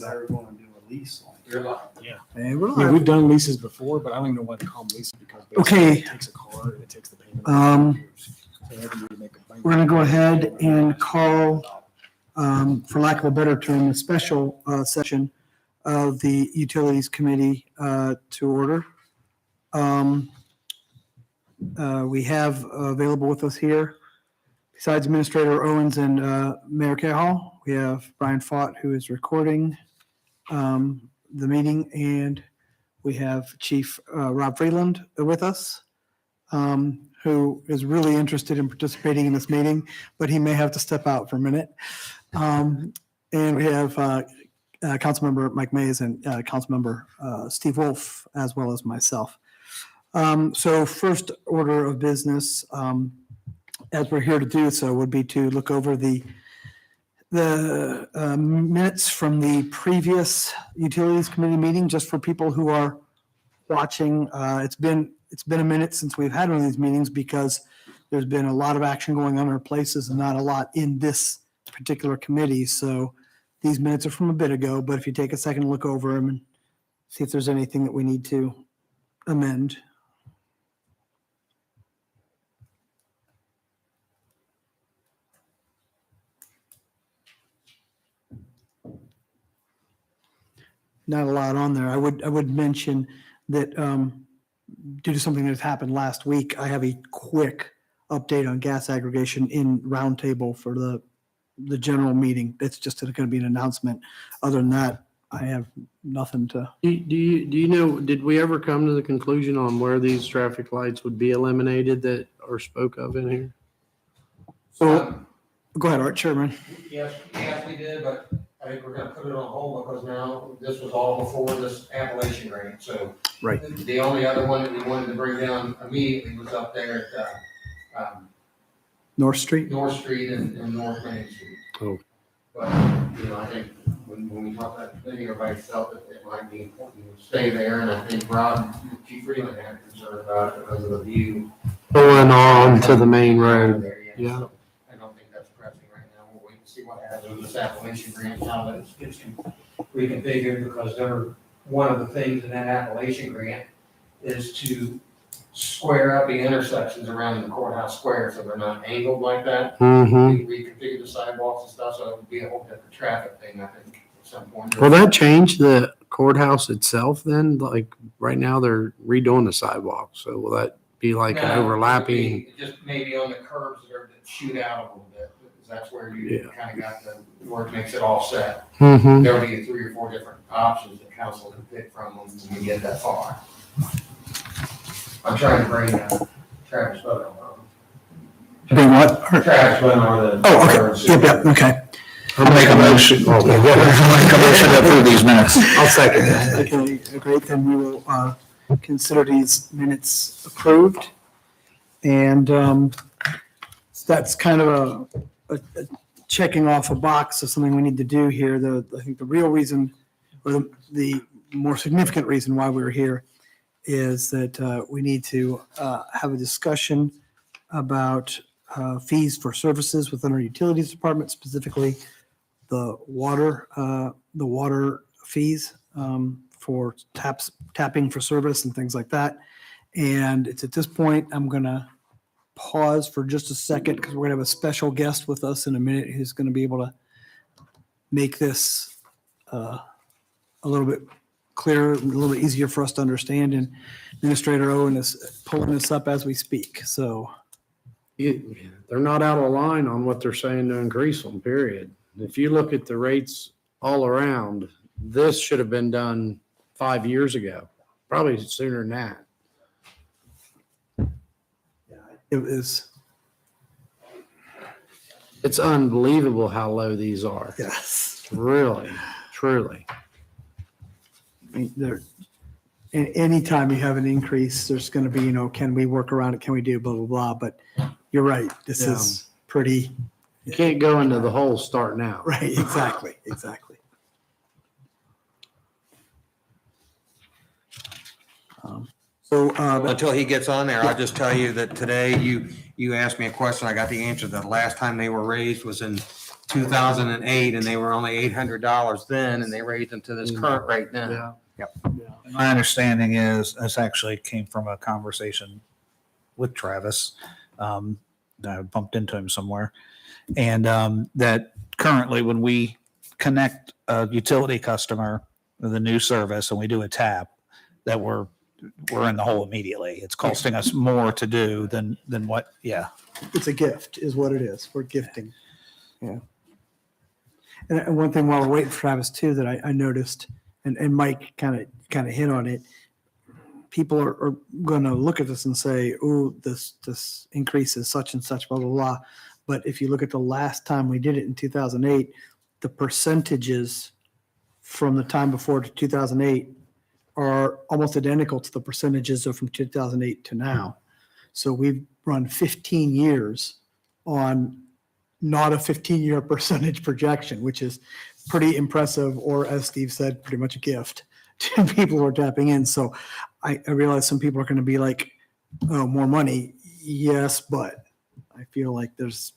They're going to do a lease on it. Yeah. And we're I mean, live. we've done leases before, but I don't even know why they call them leases because basically Okay. it takes a car and it takes the payment. We're going to go ahead and call, for lack of a better term, a special session of the Utilities Committee to order. We have available with us here, besides Administrator Owens and Mayor Cahall, we have Brian Fott, who is recording the meeting, and we have Chief Rob Freeland with us, who is really interested in participating in this meeting, but he may have to step out for a minute. And we have Councilmember Mike Mays and Councilmember Steve Wolf, as well as myself. So first order of business, as we're here to do so, would be to look over the minutes from the previous Utilities Committee meeting, just for people who are watching. It's been a minute since we've had one of these meetings because there's been a lot of action going on in our places and not a lot in this particular committee. So these minutes are from a bit ago, but if you take a second to look over them and see if there's anything that we need to amend. Not a lot on there. I would mention that due to something that happened last week, I have a quick update on gas aggregation in roundtable for the general meeting. It's just going to be an announcement. Other than that, I have nothing to. Do you know, did we ever come to the conclusion on where these traffic lights would be eliminated that are spoke of in here? So, go ahead, Art Chairman. Yes, we did, but I think we're gonna put it on hold because now this was all before this Appalachian grant, so. Right. The only other one that we wanted to bring down immediately was up there at, North Street. North Street and North Main Street. Oh. But, I think when we talked about, I think everybody felt that it might be important to stay there, and I think Rob, Chief Freeman had concern about it because of the view. Going on to the main road. There, Yeah. So I don't think that's pressing right now. We'll wait and see what happens with this Appalachian grant, how that gets reconfigured, because one of the things in that Appalachian grant is to square up the intersections around the courthouse square so they're not angled like that. Mm-hmm. We reconfigure the sidewalks and stuff, so it would be a whole different traffic thing, I think, at some point. Will that change the courthouse itself then? Like, right now they're redoing the sidewalk, so will that be like an No, overlapping? Just maybe on the curves that shoot out a little bit, because that's where you kind of got where it makes it all set. Mm-hmm. There'll be 3 or 4 different options that council can pick from when we get that far. I'm trying to bring Travis Bowden on. Bring what? Travis Bowden or the. Oh, okay. Yep, okay. I'll make a motion. Make a motion to approve these minutes. I'll second that. Okay, great. Then we will consider these minutes approved. And that's kind of a checking off a box of something we need to do here. I think the real reason, or the more significant reason why we're here is that we need to have a discussion about fees for services within our utilities department, specifically the water fees for tapping for service and things like that. And it's at this point, I'm going to pause for just a second because we're going to have a special guest with us in a minute who's going to be able to make this a little bit clearer, a little bit easier for us to understand. And Administrator Owen is pulling this up as we speak. So They're not out of line on what they're saying to increase them, period. If you look at the rates all around, this should have been done 5 years ago, probably sooner than that. it was, It's unbelievable how low these are. yes. Really, truly. I mean, anytime you have an increase, there's going to be, can we work around it? Can we do blah, blah, blah? But you're right. This is pretty. You can't go into the hole starting out. Right. Exactly. Exactly. Until he gets on there, I'll just tell you that today you asked me a question. I got the answer. The last time they were raised was in 2008, and they were only $800 then, and they raised them to this current rate now. Yeah. My understanding is, this actually came from a conversation with Travis. I bumped into him somewhere. And that currently when we connect a utility customer with a new service and we do a tap, that we're in the hole immediately. It's costing us more to do than what, yeah. It's a gift is what it is. We're gifting. Yeah. And one thing while we're waiting for Travis too, that I noticed, and Mike kind of hit on it, people are going to look at this and say, oh, this increase is such and such, blah, blah, blah. But if you look at the last time we did it in 2008, the percentages from the time before to 2008 are almost identical to the percentages of from 2008 to now. So we've run 15 years on not a 15-year percentage projection, which is pretty impressive, or as Steve said, pretty much a gift to people who are tapping in. So I realize some people are going to be like, oh, more money. Yes, but I feel like there's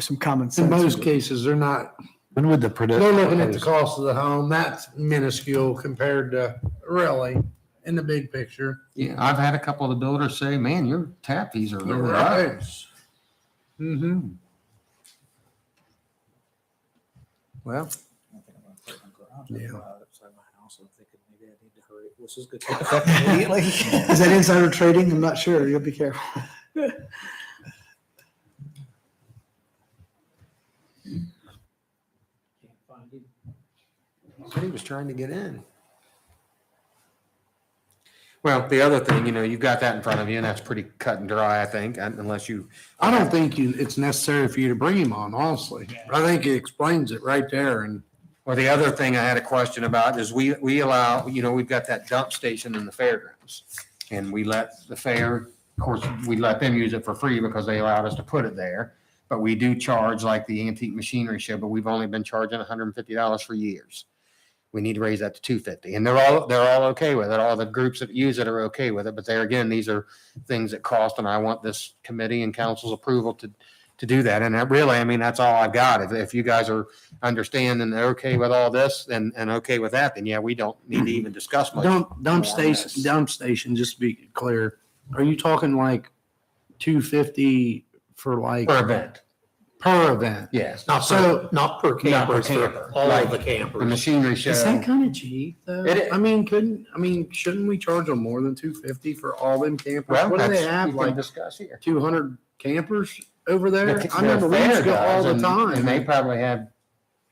some common sense. In most cases, they're not, When would the they're looking at the cost of the home. That's minuscule compared to really in the big picture. Yeah, I've had a couple of the builders say, man, your tap fees are really high. Mm-hmm. Well, Yeah. This is good. Take effect immediately. Is that insider trading? I'm not sure. You'll be careful. he was trying to get in. Well, the other thing, you've got that in front of you, and that's pretty cut and dry, I think, unless you. I don't think it's necessary for you to bring him on, honestly. I think it explains it right there. And Well, the other thing I had a question about is we allow, we've got that dump station in the fairgrounds. And we let the fair, of course, we let them use it for free because they allowed us to put it there. But we do charge like the antique machinery show, but we've only been charging $150 for years. We need to raise that to $250. And they're all okay with it. All the groups that use it are okay with it. But there again, these are things that cost, and I want this committee and council's approval to do that. And that really, that's all I've got. If you guys are understanding and they're okay with all this and okay with that, then yeah, we don't need to even discuss much. dump station, just to be clear, are you talking like $250 for like Per event. per event? Yes. Not per camper, it's for all of the The campers. machinery show. Is that kind of cheap though? It is. Shouldn't we charge them more than $250 for all them campers? Well, What do they that's, have, we can like discuss here. 200 campers over there? The I remember we fair used to go all does, the time. And they probably have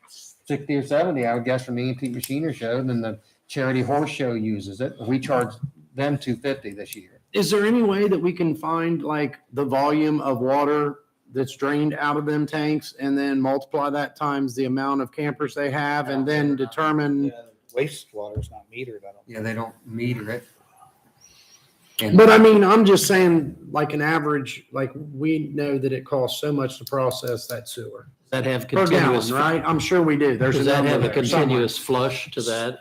60 or 70, I would guess, from the antique machinery show. And then the charity horse show uses it. We charge them $250 this year. Is there any way that we can find like the volume of water that's drained out of them tanks and then multiply that times the amount of campers they have and then determine? Wastewater is not metered, I don't. Yeah, they don't meter it. But I'm just saying like an average, like we know that it costs so much to process that sewer. Does that have Per gallon, continuous, right? I'm sure we do. There's does a that number have a there somewhere. continuous flush to that?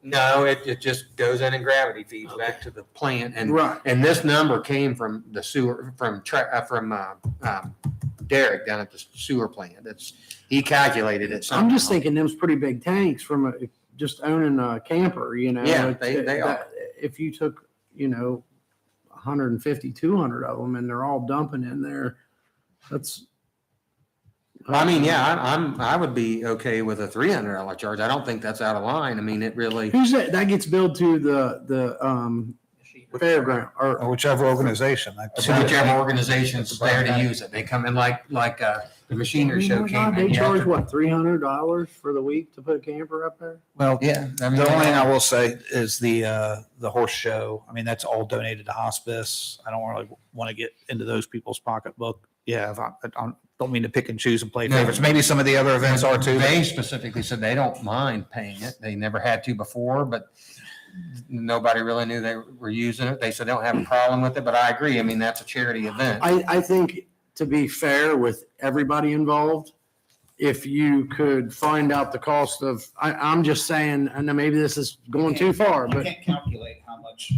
No, it just goes in and gravity feeds back to the plant. And Right. and this number came from the sewer, from Derek down at the sewer plant. He calculated it somehow. I'm just thinking them's pretty big tanks from just owning a camper, Yeah, they are. If you took, 150, 200 of them and they're all dumping in there, that's. I would be okay with a $300 charge. I don't think that's out of line. It really. Who's that? That gets billed to the fairground or Whichever organization. So whichever organization's there to use it, they come in like the machinery show came in. They You have charge to- what, $300 for the week to put a camper up there? Well, Yeah. the only thing I will say is the horse show. That's all donated to hospice. I don't really want to get into those people's pocketbook. Yeah, I don't mean to pick and choose and play No. favorites. Maybe some of the other events are too. They specifically said they don't mind paying it. They never had to before, but nobody really knew they were using it. They said they don't have a problem with it, but I agree. That's a charity event. I think to be fair with everybody involved, if you could find out the cost of, I'm just saying, and maybe this is going too far, You but can't calculate how much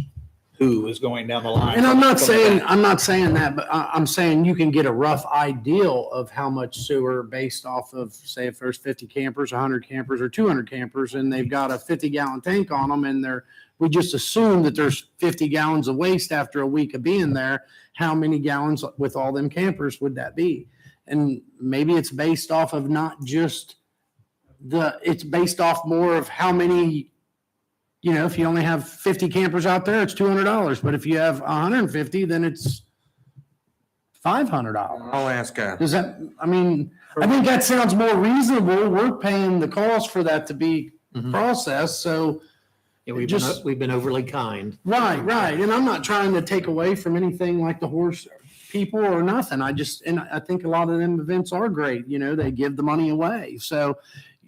who is going down the line. And I'm not from the saying, back. I'm not saying that, but I'm saying you can get a rough ideal of how much sewer based off of, say, if there's 50 campers, 100 campers, or 200 campers, and they've got a 50-gallon tank on them, and we just assume that there's 50 gallons of waste after a week of being there. How many gallons with all them campers would that be? And maybe it's based off of not just it's based off more of how many, if you only have 50 campers out there, it's $200. But if you have 150, then it's $500. I'll ask, Does that, I think that sounds more reasonable. We're paying the cost for that to be Mhm. processed. So, Yeah, we've Just- we've been overly kind. right. And I'm not trying to take away from anything like the horse people or nothing. And I think a lot of them events are great. They give the money away. So,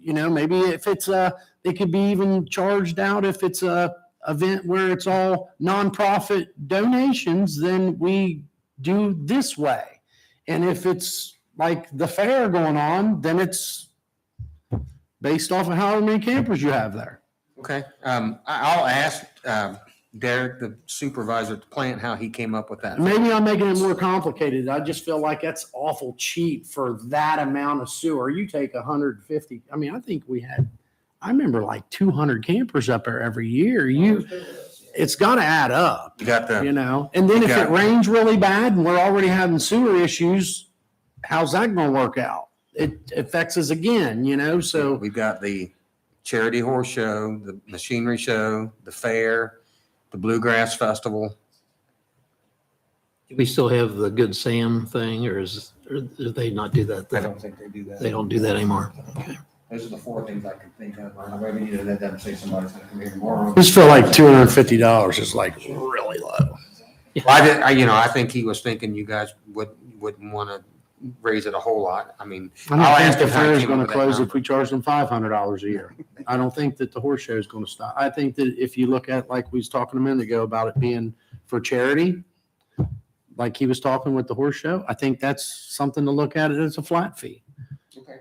maybe if it's it could be even charged out if it's a event where it's all nonprofit donations, then we do this way. And if it's like the fair going on, then it's based off of however many campers you have there. okay, I'll ask Derek, the supervisor at the plant, how he came up with that. Maybe I'm making it more complicated. I just feel like that's awful cheap for that amount of sewer. You take 150. I think I remember like 200 campers up there every year. It's got to add up, You got the, and then if Yeah. it rains really bad and we're already having sewer issues, how's that going to work out? It affects us again, so. we've got the charity horse show, the machinery show, the fair, the bluegrass festival. Do we still have the Good Sam thing, or do they not do that? I don't think they do that. They don't do that anymore. Okay. Those are the four things I can think of. Maybe you let them say somebody's gonna come here tomorrow. I just feel like $250 is like really low. I think he was thinking you guys wouldn't want to raise it a whole lot. I don't I'll think ask the him how he fair is came going up to with that close if number. we charge them $500 a year. I don't think that the horse show is going to stop. I think that if you look at, like we was talking a minute ago about it being for charity, like he was talking with the horse show, I think that's something to look at it as a flat fee.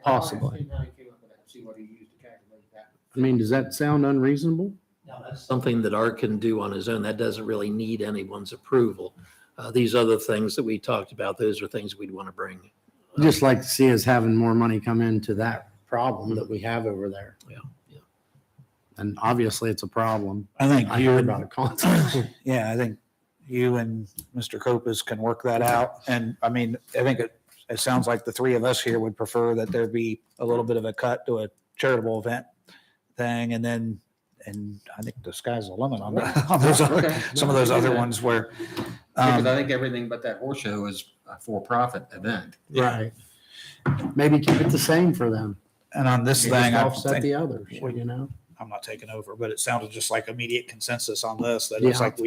Possibly. See what he used to calculate that. Does that sound unreasonable? Now, that's something that Art can do on his own. That doesn't really need anyone's approval. These other things that we talked about, those are things we'd want to bring. Just like to see us having more money come into that problem that we have over there. Yeah. And obviously it's a problem. I think I you hear and, about it constantly. yeah, I think you and Mr. Copas can work that out. And I think it sounds like the three of us here would prefer that there be a little bit of a cut to a charitable event thing. And I think the sky's the limit on those, Okay. some of those other ones where, Because I think everything but that horse show is a for-profit event. Right. Maybe keep it the same for them. and on this Just thing, I offset think the others, I'm not taking over, but it sounded just like immediate consensus on this, that it's Yeah. like,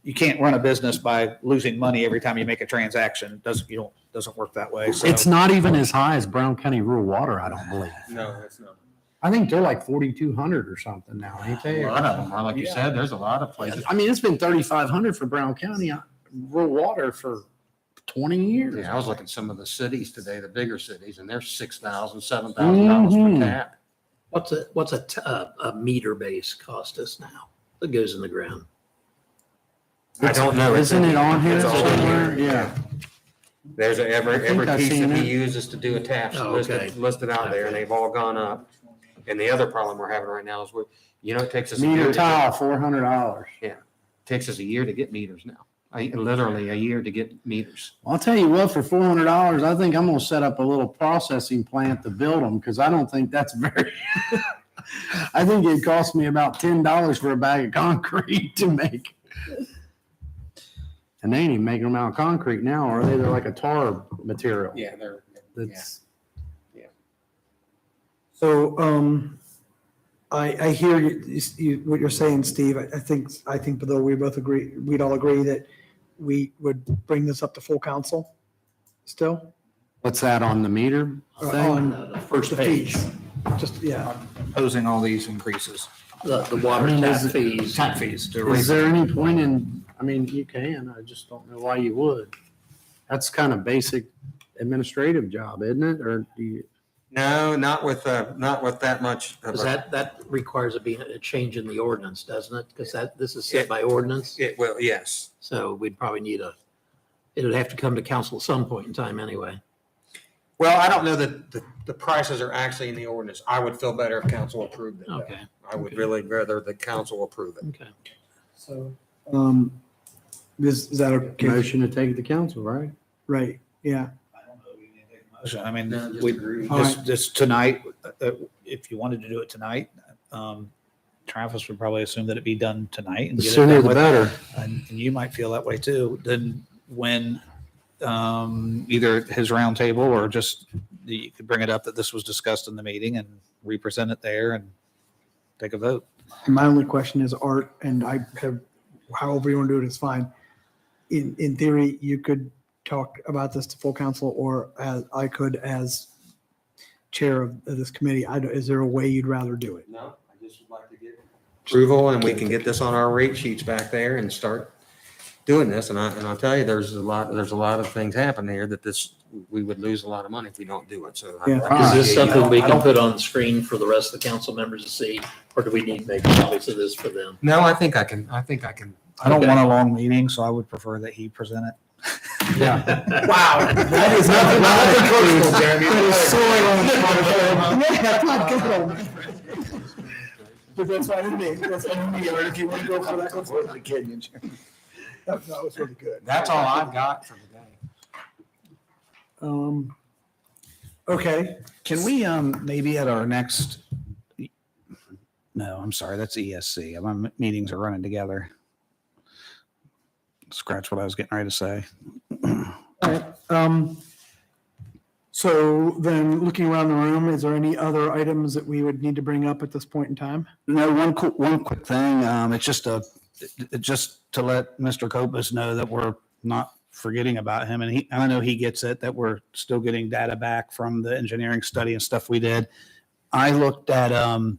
you can't run a business by losing money every time you make a transaction. Doesn't work that way. So It's not even as high as Brown County rural water, I don't believe. No, it's not. I think they're like 4,200 or something now, ain't they? A lot of them, like you Yeah. said, there's a lot of places. It's been 3,500 for Brown County rural water for 20 years. Yeah, I was looking at some of the cities today, the bigger cities, and they're $6,000, $7,000 Mhm. per tap. What's a meter base cost us now that goes in the ground? I don't know. It's Isn't it on here it's all in somewhere? here. Yeah. There's every think I've piece seen that he it. uses to do a taps Oh, okay. listed out there, and they've all gone up. And the other problem we're having right now is it takes us a year Meter to get, tile, $400. takes us a year to get meters now. Literally a year to get meters. I'll tell you what, for $400, I think I'm going to set up a little processing plant to build them because I don't think that's very. I think it cost me about $10 for a bag of concrete to make. And they ain't even making them out of concrete now, are they? They're like a tar material. Yeah, they're. That's. Yeah. So, I hear what you're saying, Steve. I think, though we'd all agree that we would bring this up to full council still. What's that on the meter thing? On The first the page, fees. Just, yeah. opposing all these increases, the water I mean, tap is it- fees. tap fees to Is raise. there any point in, you can, I just don't know why you would. That's kind of basic administrative job, isn't it? Or do you, No, not with that much. of Because a- that requires a change in the ordinance, doesn't it? Because this is set by ordinance. It will, yes. So we'd probably it would have to come to council at some point in time anyway. Well, I don't know that the prices are actually in the ordinance. I would feel better if council approved it. though. Okay, I would Okay. really rather the council approve it. okay. So, is that okay? Motion to take it to council, right? Right, yeah. I don't know if we need to take a motion. I mean, No, just we, agree. this tonight, if you wanted to do it tonight, Travis would probably assume that it be done tonight. And The get it sooner done the with. better. And you might feel that way too. Then when either his roundtable or just you could bring it up that this was discussed in the meeting and represent it there and take a vote. My only question is Art, and I have, however you want to do it is fine. In theory, you could talk about this to full council, or as I could as chair of this committee. Is there a way you'd rather do it? No, I just would like to get approval and we can get this on our rate sheets back there and start doing this. And I'll tell you, there's a lot of things happening here that we would lose a lot of money if we don't do it. So. Yeah. Is this something we can put on the screen for the rest of the council members to see? Or do we need to make copies of this for them? No, I think I can. I don't Okay. want a long meeting, so I would prefer that he present it. Yeah. Wow. That is nothing Jeremy. That is so on. But that's fine with me. That's fine with me, Art. If you want to go for that, go for it. Kidding you. That was really good. That's all I've got for today. Okay, Can we, maybe at our next, no, I'm sorry, that's ESC. My meetings are running together. Scratch what I was getting ready to say. all right. So then, looking around the room, is there any other items that we would need to bring up at this point in time? No, one quick thing. It's just to let Mr. Copus know that we're not forgetting about him. And I know he gets it, that we're still getting data back from the engineering study and stuff we did. I looked at, I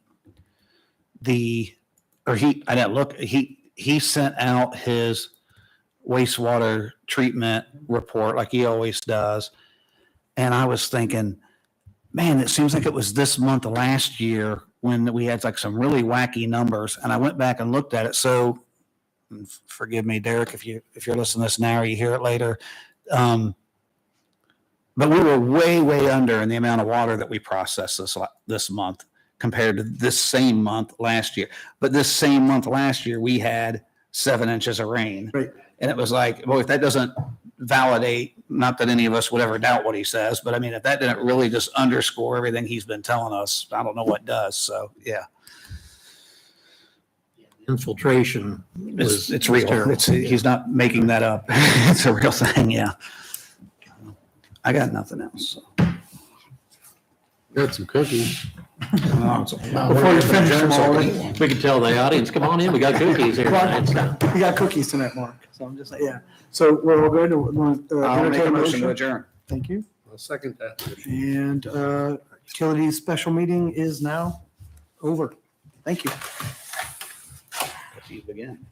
didn't look, he sent out his wastewater treatment report like he always does. And I was thinking, man, it seems like it was this month of last year when we had like some really wacky numbers. And I went back and looked at it. So forgive me, Derek, if you're listening to this now or you hear it later. But we were way under in the amount of water that we processed this month compared to this same month last year. But this same month last year, we had 7 inches of rain. Right. And it was like, well, if that doesn't validate, not that any of us would ever doubt what he says, but I mean, if that didn't really just underscore everything he's been telling us, I don't know what does. So, yeah. Infiltration It's real. terrible. He's not making that up. It's a real thing. Yeah. I got nothing else. So. Got some cookies. Before you finish them already. We can tell the audience, come on in, we got cookies here tonight. So. We got cookies tonight, Mark. So I'm just, yeah. So we're all good. I'll make a motion to adjourn. Thank you. I'll second that. And utilities special meeting is now over. Thank you. See you again.